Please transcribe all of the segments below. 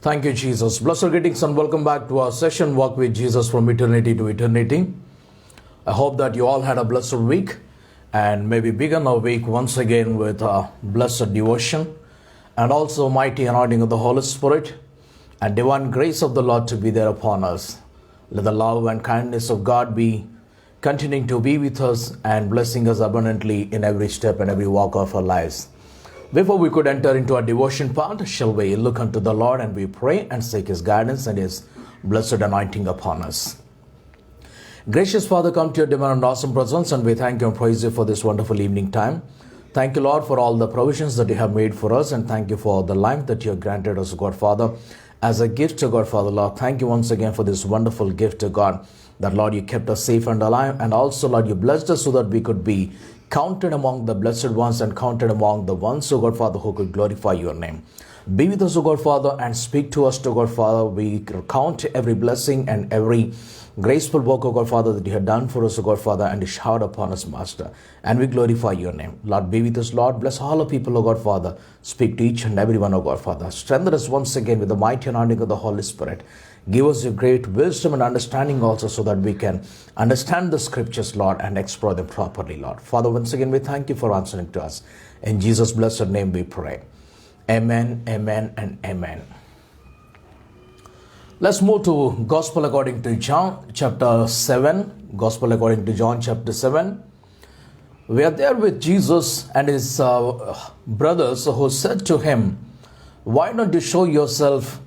Thank you, Jesus. Blessed greetings and welcome back to our session Walk with Jesus from Eternity to Eternity. I hope that you all had a blessed week and maybe begin our week once again with a blessed devotion and also mighty anointing of the Holy Spirit and divine grace of the Lord to be there upon us. Let the love and kindness of God be continuing to be with us and blessing us abundantly in every step and every walk of our lives. Before we could enter into our devotion part, shall we look unto the Lord and we pray and seek His guidance and His blessed anointing upon us. Gracious Father, come to your divine and awesome presence, and we thank you and praise you for this wonderful evening time. Thank you, Lord, for all the provisions that you have made for us, and thank you for the life that you have granted us, God Father, as a gift to God Father, Lord. Thank you once again for this wonderful gift to God, that Lord, you kept us safe and alive, and also, Lord, you blessed us so that we could be counted among the blessed ones and counted among the ones, O God Father, who could glorify your name. Be with us, O God Father, and speak to us, O God Father. We count every blessing and every graceful work, O God Father, that you have done for us, O God Father, and you shower upon us, Master. And we glorify your name. Lord, be with us, Lord. Bless all the people, O God Father. Speak to each and every one, O God Father. Strengthen us once again with the mighty anointing of the Holy Spirit. Give us your great wisdom and understanding also, so that we can understand the scriptures, Lord, and explore them properly, Lord. Father, once again, we thank you for answering to us. In Jesus' blessed name we pray. Amen, amen, and amen. Let's move to Gospel according to John chapter 7. Gospel according to John chapter 7. We are there with Jesus and his brothers, who said to him, "Why don't you show yourself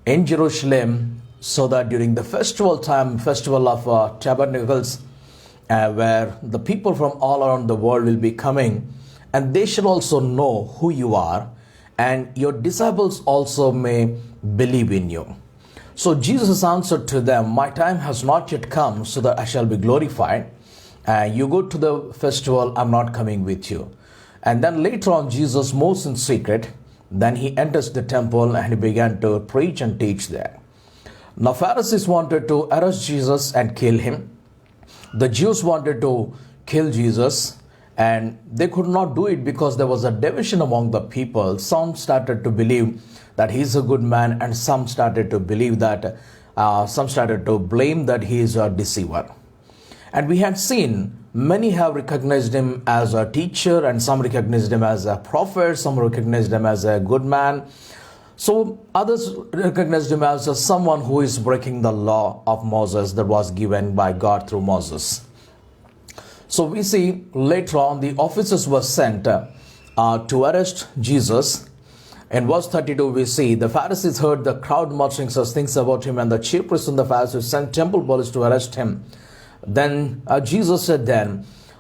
in Jerusalem, so that during the festival time, festival of tabernacles, where the people from all around the world will be coming, and they shall also know who you are, and your disciples also may believe in you." So Jesus answered to them, "My time has not yet come, so that I shall be glorified. You go to the festival, I'm not coming with you." And then later on, Jesus moves in secret. Then he enters the temple and he began to preach and teach there. Now Pharisees wanted to arrest Jesus and kill him. The Jews wanted to kill Jesus, and they could not do it because there was a division among the people. Some started to believe that he's a good man, and some started to believe that, some started to blame that he is a deceiver. And we had seen many have recognized him as a teacher, and some recognized him as a prophet, some recognized him as a good man. So others recognized him as someone who is breaking the law of Moses that was given by God through Moses. So we see later on the officers were sent to arrest Jesus. In verse 32 we see the Pharisees heard the crowd muttering such things about him, and the chief priests and the Pharisees sent temple police to arrest him. Then Jesus said,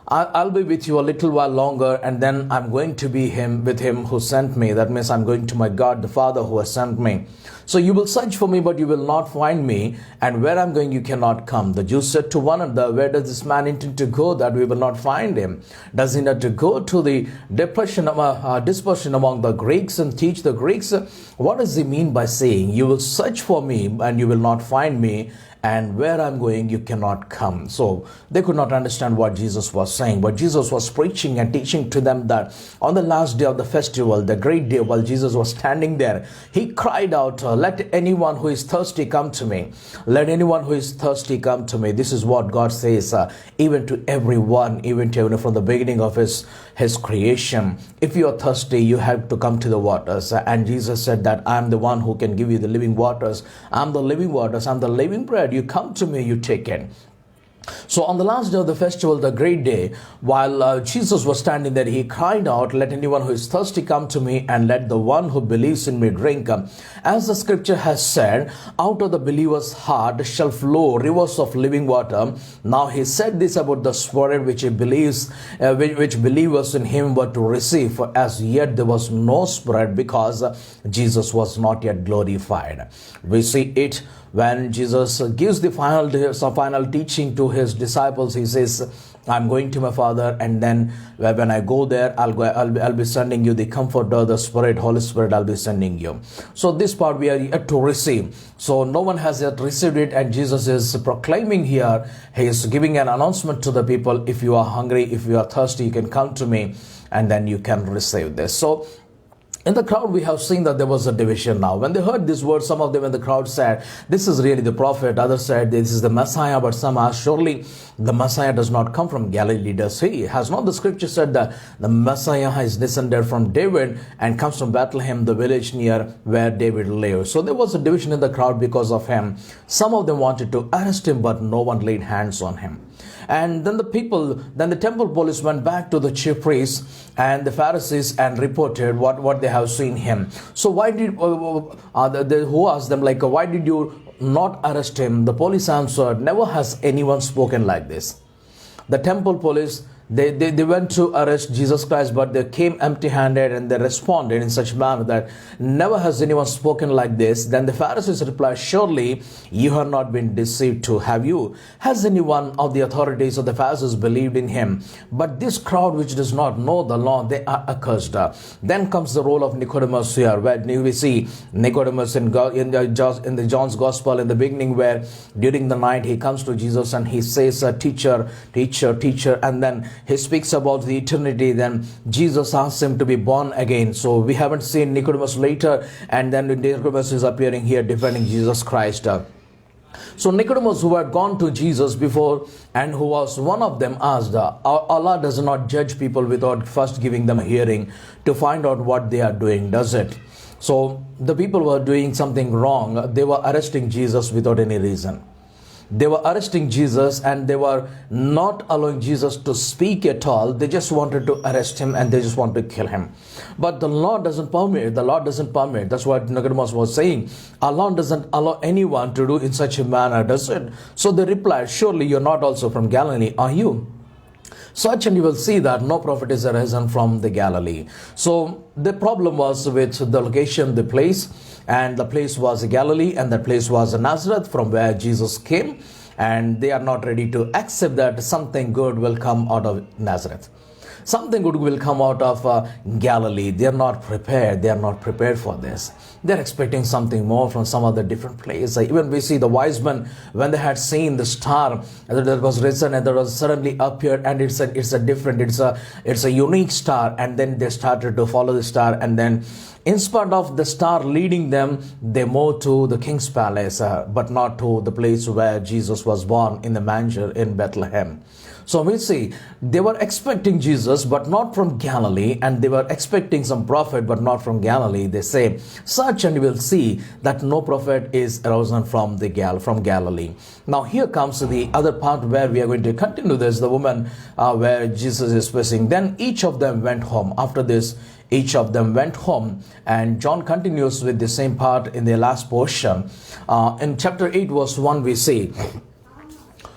I'll be with you a little while longer, and then I'm going to be with him who sent me. That means I'm going to my God the Father who has sent me. So you will search for me, but you will not find me, and where I'm going you cannot come. The Jews said to one another, "Where does this man intend to go that we will not find him? Does he not to go to the dispersion among the Greeks and teach the Greeks? What does he mean by saying, you will search for me and you will not find me, and where I'm going you cannot come?" So they could not understand what Jesus was saying. But Jesus was preaching and teaching to them that on the last day of the festival, the great day, while Jesus was standing there, he cried out, "Let anyone who is thirsty come to me. Let anyone who is thirsty come to me." This is what God says even to everyone, even to everyone from the beginning of his creation. If you are thirsty, you have to come to the waters. And Jesus said that I am the one who can give you the living waters. I'm the living waters. I'm the living bread. You come to me, you take it. So on the last day of the festival, the great day, while Jesus was standing there, he cried out, "Let anyone who is thirsty come to me, and let the one who believes in me drink." As the scripture has said, out of the believer's heart shall flow rivers of living water. Now he said this about the Spirit which which believers in him were to receive. For as yet there was no Spirit, because Jesus was not yet glorified. We see it when Jesus gives the final teaching to his disciples. He says, "I'm going to my Father, and then when I go there, I'll be sending you the Comforter, the Spirit, Holy Spirit. I'll be sending you." So this part we are yet to receive. So no one has yet received it, and Jesus is proclaiming here. He is giving an announcement to the people: if you are hungry, if you are thirsty, you can come to me, and then you can receive this. So In the crowd, we have seen that there was a division now. When they heard this word, some of them in the crowd said, "This is really the prophet." Others said, "This is the Messiah." But some asked, "Surely the Messiah does not come from Galilee, does he? Has not the scripture said that the Messiah is descended from David and comes from Bethlehem, the village near where David lived?" So there was a division in the crowd because of him. Some of them wanted to arrest him, but no one laid hands on him. And then the temple police went back to the chief priests and the Pharisees and reported what they have seen him. So why did, who asked them, like, why did you not arrest him? The police answered, "Never has anyone spoken like this." The temple police, they went to arrest Jesus Christ, but they came empty-handed, and they responded in such manner that never has anyone spoken like this. Then the Pharisees replied, "Surely you have not been deceived too, have you? Has anyone of the authorities of the Pharisees believed in him? But this crowd which does not know the law, they are accursed." Then comes the role of Nicodemus here, where we see Nicodemus in the John's Gospel in the beginning, where during the night he comes to Jesus and he says, "Teacher, teacher, teacher," and then he speaks about the eternity. Then Jesus asks him to be born again. So we haven't seen Nicodemus later, and then Nicodemus is appearing here defending Jesus Christ. So Nicodemus, who had gone to Jesus before and who was one of them, asked, "Allah does not judge people without first giving them a hearing to find out what they are doing, does it?" So the people were doing something wrong. They were arresting Jesus without any reason. They were arresting Jesus, and they were not allowing Jesus to speak at all. They just wanted to arrest him, and they just want to kill him. But the law doesn't permit. The law doesn't permit. That's what Nicodemus was saying. Allah doesn't allow anyone to do in such a manner, does it? So they replied, "Surely you're not also from Galilee, are you? Such, and you will see that no prophet is arisen from the Galilee." So the problem was with the location, the place, and the place was Galilee, and that place was Nazareth, from where Jesus came, and they are not ready to accept that something good will come out of Nazareth. Something good will come out of Galilee. They are not prepared. They are not prepared for this. They are expecting something more from some other different place. Even we see the wise men, when they had seen the star that was risen and that was suddenly appeared, and it's a unique star, and then they started to follow the star, and then in spite of the star leading them, they moved to the king's palace, but not to the place where Jesus was born, in the manger in Bethlehem. So we see they were expecting Jesus, but not from Galilee, and they were expecting some prophet, but not from Galilee. They say, "Search and you will see that no prophet is arisen from Galilee." Now here comes the other part where we are going to continue this. The woman where Jesus is facing. Then each of them went home. After this, each of them went home, and John continues with the same part in the last portion. In chapter 8 verse 1 we see,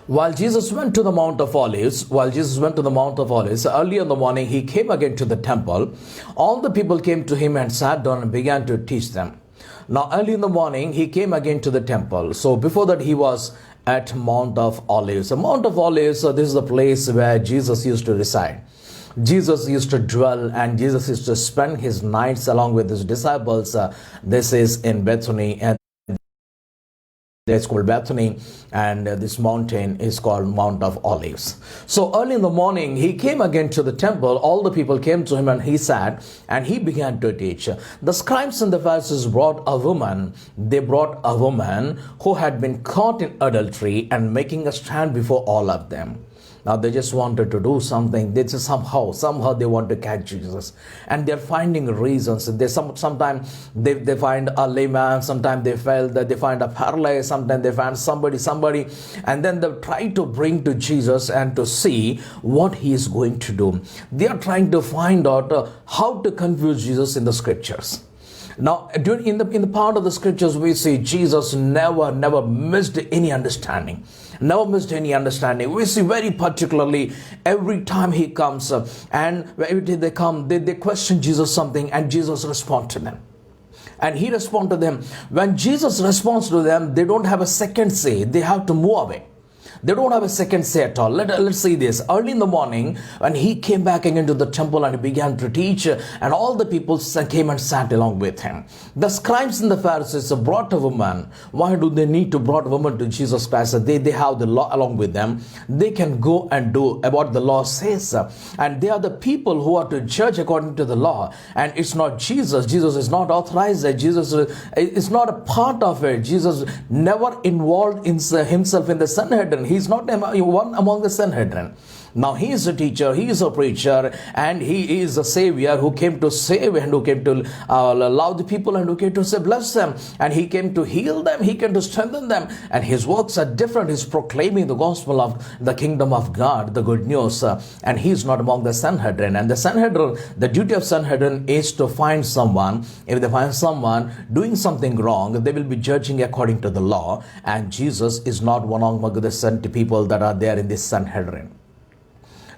While Jesus went to the Mount of Olives, early in the morning, he came again to the temple. All the people came to him and sat down and began to teach them. Now, early in the morning, he came again to the temple. So before that, he was at Mount of Olives. The Mount of Olives, this is the place where Jesus used to reside. Jesus used to dwell, and Jesus used to spend his nights along with his disciples. This is in Bethany, and it's called Bethany, and this mountain is called Mount of Olives. So early in the morning, he came again to the temple. All the people came to him, and he sat, and he began to teach. The scribes and the Pharisees brought a woman. They brought a woman who had been caught in adultery and making a stand before all of them. Now they just wanted to do something. They just somehow they want to catch Jesus, and they're finding reasons. Sometimes they find a layman, sometimes they find a paralyzed, sometimes they find somebody, and then they try to bring to Jesus and to see what he is going to do. They are trying to find out how to confuse Jesus in the scriptures. Now, in the part of the scriptures, we see Jesus never missed any understanding. Never missed any understanding. We see very particularly every time he comes and every time they come, they question Jesus something, and Jesus responds to them. And he responds to them. When Jesus responds to them, they don't have a second say. They have to move away. They don't have a second say at all. Let's see this. Early in the morning, when he came back again to the temple and he began to teach, and all the people came and sat along with him. The scribes and the Pharisees brought a woman. Why do they need to bring a woman to Jesus Christ? They have the law along with them. They can go and do what the law says. And they are the people who are to judge according to the law. And it's not Jesus. Jesus is not authorized. Jesus is not a part of it. Jesus never involved himself in the Sanhedrin. He's not one among the Sanhedrin. Now he is a teacher, he is a preacher, and he is a savior who came to save and who came to love the people and who came to say bless them, and he came to heal them, he came to strengthen them, and his works are different. He's proclaiming the gospel of the kingdom of God, the good news, and he is not among the Sanhedrin. And the Sanhedrin, the duty of Sanhedrin is to find someone. If they find someone doing something wrong, they will be judging according to the law, and Jesus is not one among the people that are there in this Sanhedrin.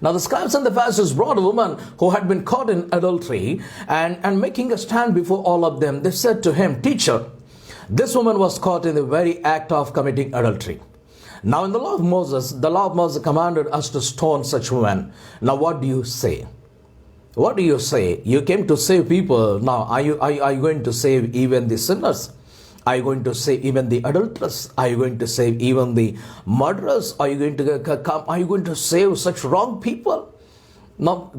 Now the scribes and the Pharisees brought a woman who had been caught in adultery, and making a stand before all of them, they said to him, "Teacher, this woman was caught in the very act of committing adultery. Now in the law of Moses commanded us to stone such women. Now what do you say?" What do you say? You came to save people. Now are you going to save even the sinners? Are you going to save even the adulterers? Are you going to save even the murderers? Are you going to save such wrong people? Now,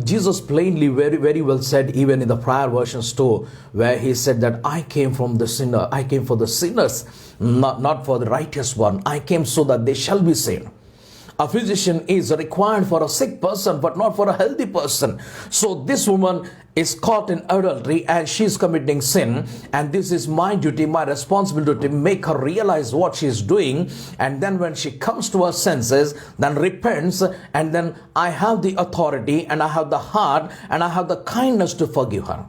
Jesus plainly very well said, even in the prior versions too, where he said that I came from the sinner. I came for the sinners, not for the righteous one. I came so that they shall be saved. A physician is required for a sick person, but not for a healthy person. So this woman is caught in adultery and she's committing sin. And this is my duty, my responsibility to make her realize what she's doing. And then when she comes to her senses, then repents, and then I have the authority and I have the heart and I have the kindness to forgive her.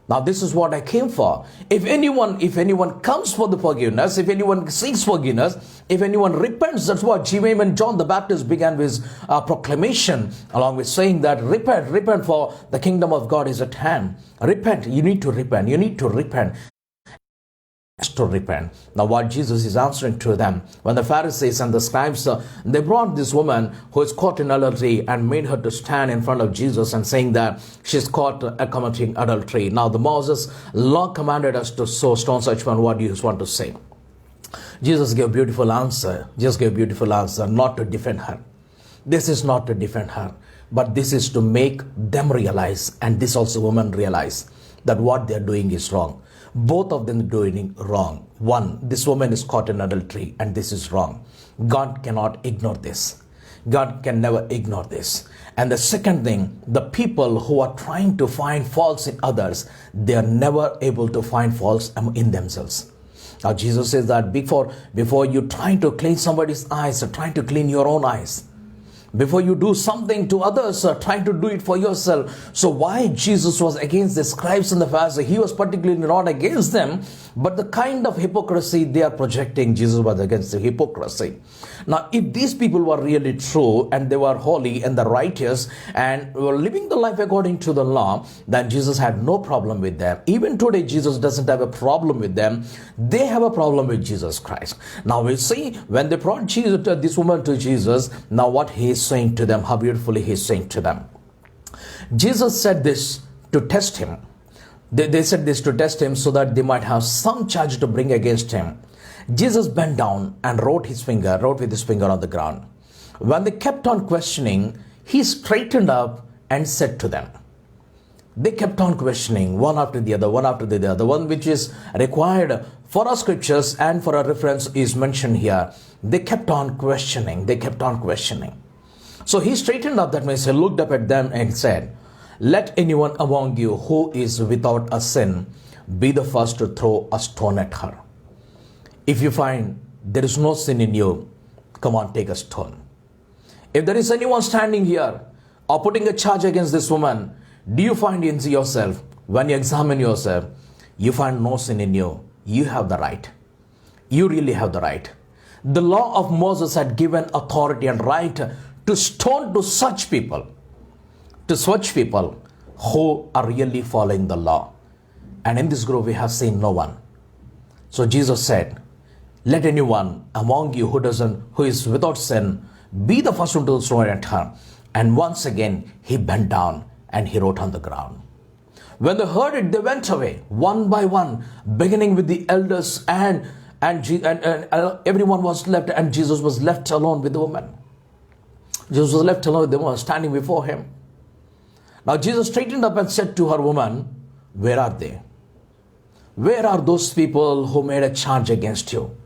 Now this is what I came for. If anyone comes for the forgiveness, if anyone seeks forgiveness, if anyone repents, that's what even John the Baptist began with his proclamation, along with saying that repent for the kingdom of God is at hand. Repent, you need to repent, to repent. Now what Jesus is answering to them, when the Pharisees and the scribes, they brought this woman who is caught in adultery and made her to stand in front of Jesus and saying that she's caught committing adultery. Now the Moses law commanded us to stone such one. What do you want to say? Jesus gave a beautiful answer. Not to defend her. This is not to defend her, but this is to make them realize, and this also woman realize, that what they're doing is wrong. Both of them doing wrong. One, this woman is caught in adultery, and this is wrong. God cannot ignore this. God can never ignore this. And the second thing, the people who are trying to find faults in others, they are never able to find faults in themselves. Now Jesus says that before you trying to clean somebody's eyes, trying to clean your own eyes. Before you do something to others, try to do it for yourself. So why Jesus was against the scribes and the Pharisees? He was particularly not against them, but the kind of hypocrisy they are projecting, Jesus was against the hypocrisy. Now, if these people were really true and they were holy and the righteous and were living the life according to the law, then Jesus had no problem with them. Even today, Jesus doesn't have a problem with them. They have a problem with Jesus Christ. Now we see when they brought this woman to Jesus, now what he is saying to them, how beautifully he is saying to them. Jesus said this to test him. They said this to test him so that they might have some charge to bring against him. Jesus bent down and wrote with his finger on the ground. When they kept on questioning, he straightened up and said to them. They kept on questioning one after the other. One which is required for our scriptures and for our reference is mentioned here. They kept on questioning. So he straightened up, that means he looked up at them and said, "Let anyone among you who is without a sin be the first to throw a stone at her. If you find there is no sin in you, come on, take a stone." If there is anyone standing here or putting a charge against this woman, do you find in yourself, when you examine yourself, you find no sin in you, you have the right. You really have the right. The law of Moses had given authority and right to stone to such people who are really following the law. And in this group we have seen no one. So Jesus said, Let anyone among you who is without sin, be the first one to throw it at her. And once again he bent down and he wrote on the ground. When they heard it, they went away one by one, beginning with the elders, and everyone was left, and Jesus was left alone with the woman. Jesus was left alone with the woman standing before him. Now Jesus straightened up and said to her, "Woman, where are they? Where are those people who made a charge against you?"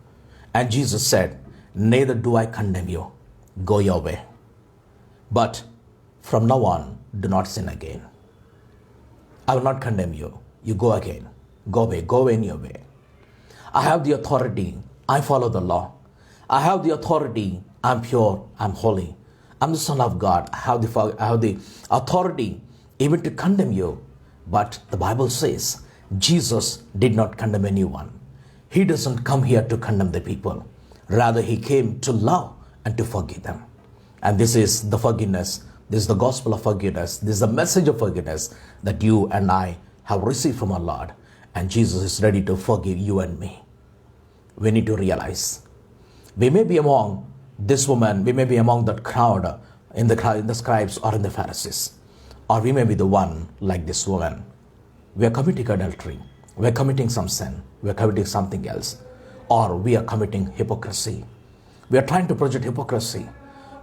And Jesus said, "Neither do I condemn you. Go your way. But from now on, do not sin again." I will not condemn you. You go again. Go away in your way. I have the authority. I follow the law. I have the authority. I'm pure. I'm holy. I'm the Son of God. I have the authority even to condemn you. But the Bible says Jesus did not condemn anyone. He doesn't come here to condemn the people. Rather, he came to love and to forgive them. And this is the forgiveness. This is the gospel of forgiveness. This is the message of forgiveness that you and I have received from our Lord. And Jesus is ready to forgive you and me. We need to realize we may be among this woman, we may be among that crowd, in the scribes or in the Pharisees, or we may be the one like this woman. We are committing adultery, we are committing some sin, we are committing something else, or we are committing hypocrisy. We are trying to project hypocrisy.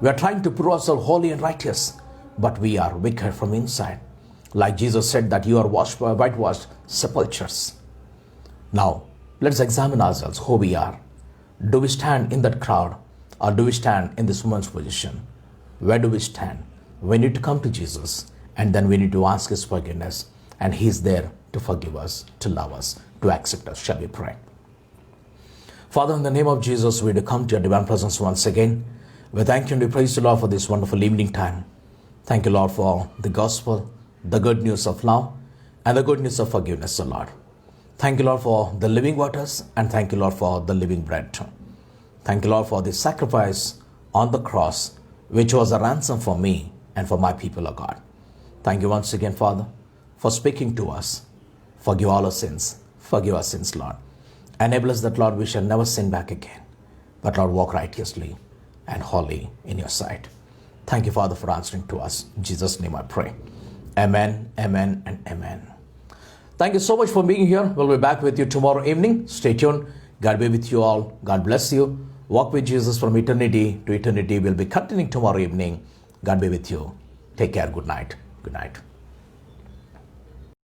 We are trying to prove ourselves holy and righteous, but we are wicked from inside. Like Jesus said that you are whitewashed sepulchres. Now, let's examine ourselves who we are. Do we stand in that crowd, or do we stand in this woman's position? Where do we stand? We need to come to Jesus, and then we need to ask his forgiveness, and he is there to forgive us, to love us, to accept us. Shall we pray? Father, in the name of Jesus, we do come to your divine presence once again. We thank you and we praise you, Lord, for this wonderful evening time. Thank you, Lord, for the gospel, the good news of love, and the good news of forgiveness, O Lord. Thank you, Lord, for the living waters, and thank you, Lord, for the living bread. Thank you, Lord, for the sacrifice on the cross, which was a ransom for me and for my people, O God. Thank you once again, Father, for speaking to us. Forgive all our sins. Forgive our sins, Lord. Enable us that, Lord, we shall never sin back again, but, Lord, walk righteously and holy in your sight. Thank you, Father, for answering to us. In Jesus' name I pray. Amen, amen, and amen. Thank you so much for being here. We'll be back with you tomorrow evening. Stay tuned. God be with you all. God bless you. Walk with Jesus from eternity to eternity. We'll be continuing tomorrow evening. God be with you. Take care. Good night. Good night.